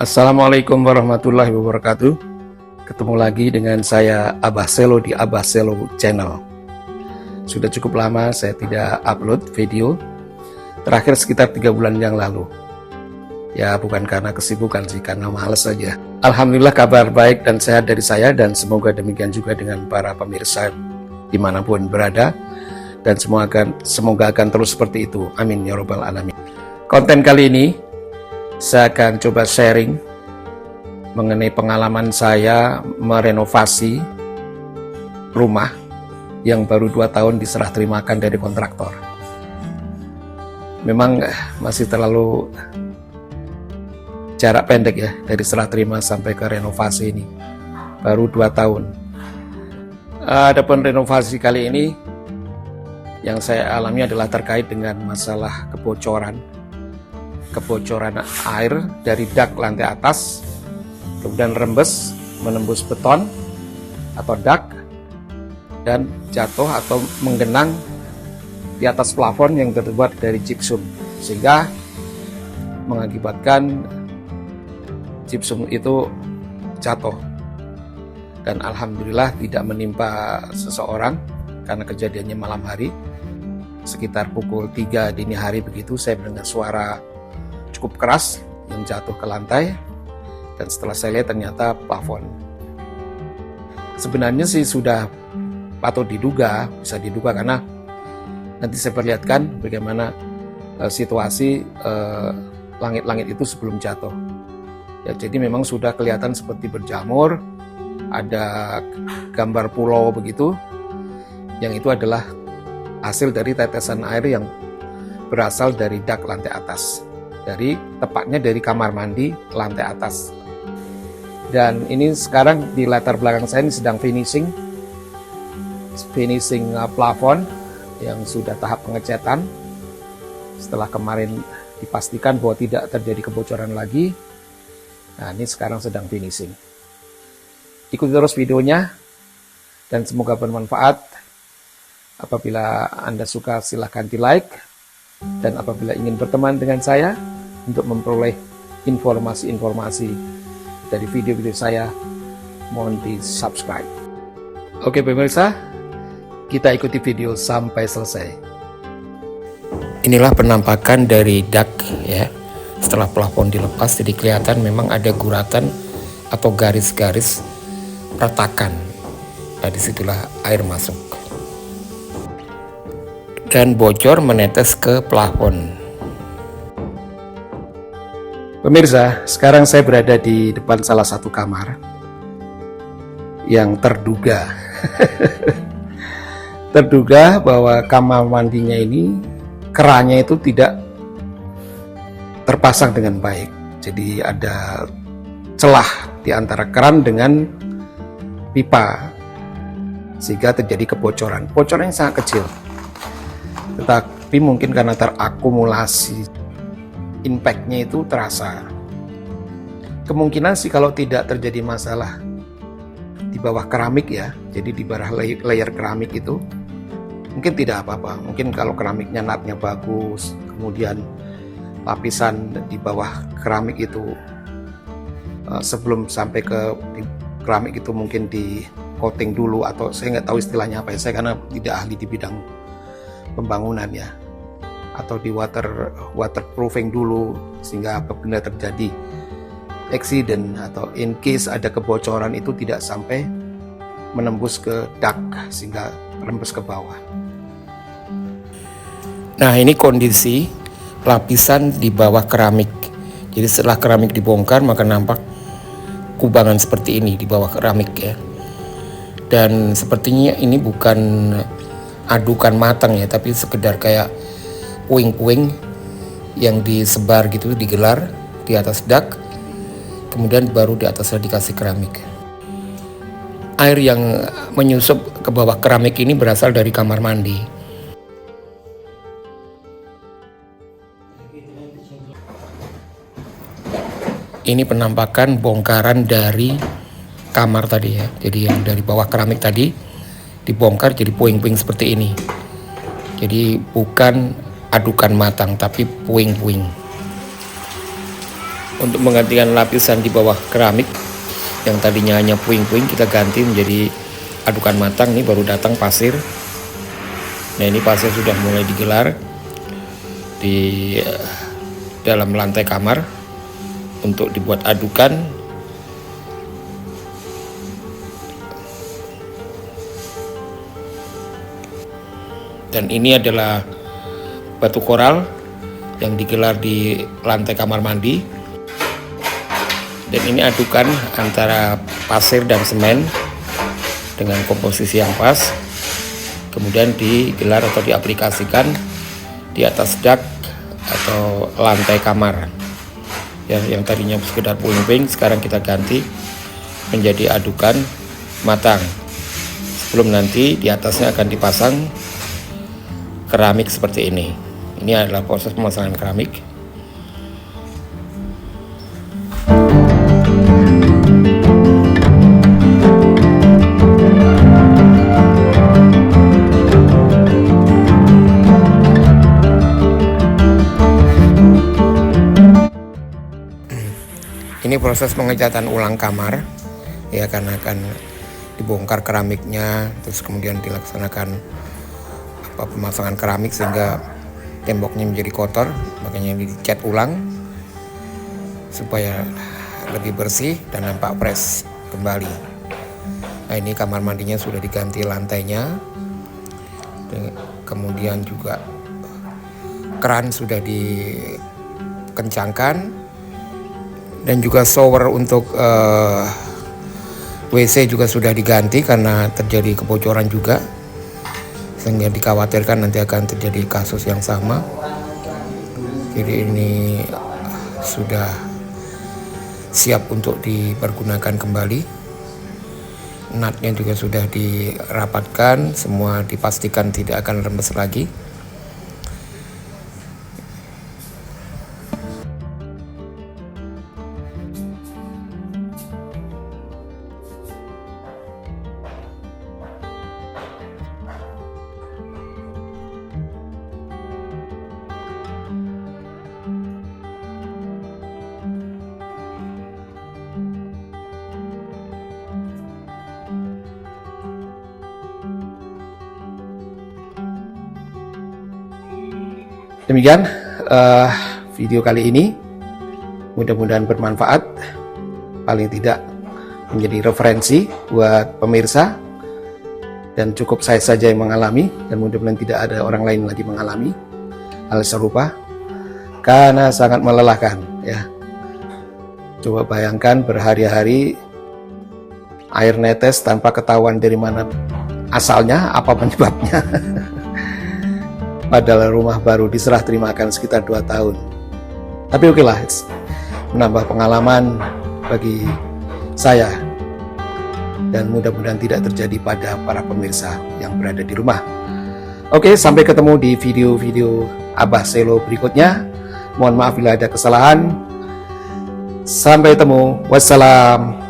Assalamualaikum warahmatullahi wabarakatuh. Ketemu lagi dengan saya Abah Selo di Abah Selo Channel. Sudah cukup lama saya tidak upload video. Terakhir sekitar 3 bulan yang lalu. Ya bukan karena kesibukan sih, karena males saja. Alhamdulillah kabar baik dan sehat dari saya, dan semoga demikian juga dengan para pemirsa dimanapun berada. Dan semoga akan terus seperti itu. Amin ya robbal alamin. Konten kali ini saya akan coba sharing mengenai pengalaman saya merenovasi rumah yang baru 2 tahun diserah terimakan dari kontraktor. Memang masih terlalu jarak pendek ya, dari serah terima sampai ke renovasi ini. Baru 2 tahun. Adapun renovasi kali ini yang saya alami adalah terkait dengan masalah kebocoran air dari dak lantai atas, kemudian rembes menembus beton atau dak dan jatuh atau menggenang di atas plafon yang terbuat dari gypsum, sehingga mengakibatkan gypsum itu jatuh. Dan alhamdulillah tidak menimpa seseorang karena kejadiannya malam hari. Sekitar pukul 3 dini hari begitu saya mendengar suara cukup keras yang jatuh ke lantai, dan setelah saya lihat ternyata plafon. Sebenarnya sih sudah patut diduga, bisa diduga, karena nanti saya perlihatkan bagaimana situasi langit-langit itu sebelum jatuh. Ya, jadi memang sudah kelihatan seperti berjamur, ada gambar pulau begitu, yang itu adalah hasil dari tetesan air yang berasal dari dak lantai atas. Tepatnya dari kamar mandi lantai atas. Dan ini sekarang di latar belakang saya ini sedang finishing plafon yang sudah tahap pengecatan. Setelah kemarin dipastikan bahwa tidak terjadi kebocoran lagi, nah ini sekarang sedang finishing. Ikuti terus videonya dan semoga bermanfaat. Apabila Anda suka silahkan di like, dan apabila ingin berteman dengan saya untuk memperoleh informasi-informasi dari video-video saya, mohon di subscribe. Oke pemirsa, kita ikuti video sampai selesai. Inilah penampakan dari dak ya. Setelah plafon dilepas, jadi kelihatan memang ada guratan atau garis-garis retakan. Nah, disitulah air masuk dan bocor menetes ke plafon. Pemirsa, sekarang saya berada di depan salah satu kamar yang terduga bahwa kamar mandinya ini kerannya itu tidak terpasang dengan baik. Jadi ada celah di antara keran dengan pipa, sehingga terjadi kebocoran. Bocorannya sangat kecil, tetapi mungkin karena terakumulasi, impact-nya itu terasa. Kemungkinan sih kalau tidak terjadi masalah di bawah keramik ya, jadi di bawah layer keramik itu mungkin tidak apa-apa. Mungkin kalau keramiknya natnya bagus, kemudian lapisan di bawah keramik itu sebelum sampai ke keramik itu mungkin di coating dulu, atau saya nggak tahu istilahnya apa ya, saya karena tidak ahli di bidang pembangunan ya, atau di waterproofing dulu, sehingga apabila terjadi accident atau in case ada kebocoran itu tidak sampai menembus ke dak sehingga rembes ke bawah. Nah, ini kondisi lapisan di bawah keramik. Jadi setelah keramik dibongkar maka nampak kubangan seperti ini di bawah keramik ya. Dan sepertinya ini bukan adukan matang ya, tapi sekedar kayak puing-puing yang disebar gitu, digelar di atas dak, kemudian baru di atasnya dikasih keramik. Air yang menyusup ke bawah keramik ini berasal dari kamar mandi. Ini penampakan bongkaran dari kamar tadi ya. Jadi yang dari bawah keramik tadi dibongkar jadi puing-puing seperti ini. Jadi bukan adukan matang tapi puing-puing. untuk menggantikan lapisan di bawah keramik yang tadinya hanya puing-puing, kita ganti menjadi adukan matang. Ini baru datang pasir. Nah, ini pasir sudah mulai digelar di dalam lantai kamar untuk dibuat adukan. Dan ini adalah batu koral yang digelar di lantai kamar mandi. Dan ini adukan antara pasir dan semen dengan komposisi yang pas. Kemudian digelar atau diaplikasikan di atas dak atau lantai kamar. Yang tadinya sekedar puing-puing, sekarang kita ganti menjadi adukan matang. Sebelum nanti di atasnya akan dipasang keramik seperti ini. Ini adalah proses pemasangan keramik. Ini proses pengecatan ulang kamar, ya, karena akan dibongkar keramiknya, terus kemudian dilaksanakan pemasangan keramik sehingga temboknya menjadi kotor, makanya dicat ulang supaya lebih bersih dan nampak fresh kembali. Nah, ini kamar mandinya sudah diganti lantainya, kemudian juga keran sudah dikencangkan, dan juga shower untuk WC juga sudah diganti karena terjadi kebocoran juga, sehingga dikhawatirkan nanti akan terjadi kasus yang sama. Jadi ini sudah siap untuk dipergunakan kembali. Natnya juga sudah dirapatkan, semua dipastikan tidak akan rembes lagi. Demikian video kali ini, mudah-mudahan bermanfaat, paling tidak menjadi referensi buat pemirsa, dan cukup saya saja yang mengalami, dan mudah-mudahan tidak ada orang lain lagi mengalami hal serupa karena sangat melelahkan, ya. Coba bayangkan berhari-hari air netes tanpa ketahuan dari mana asalnya, apa penyebabnya. Padahal rumah baru diserah terimakan sekitar 2 tahun. Tapi oke lah, menambah pengalaman bagi saya, dan mudah-mudahan tidak terjadi pada para pemirsa yang berada di rumah. Oke, sampai ketemu di video-video Abah Selo berikutnya. Mohon maaf bila ada kesalahan. Sampai ketemu. Wassalam.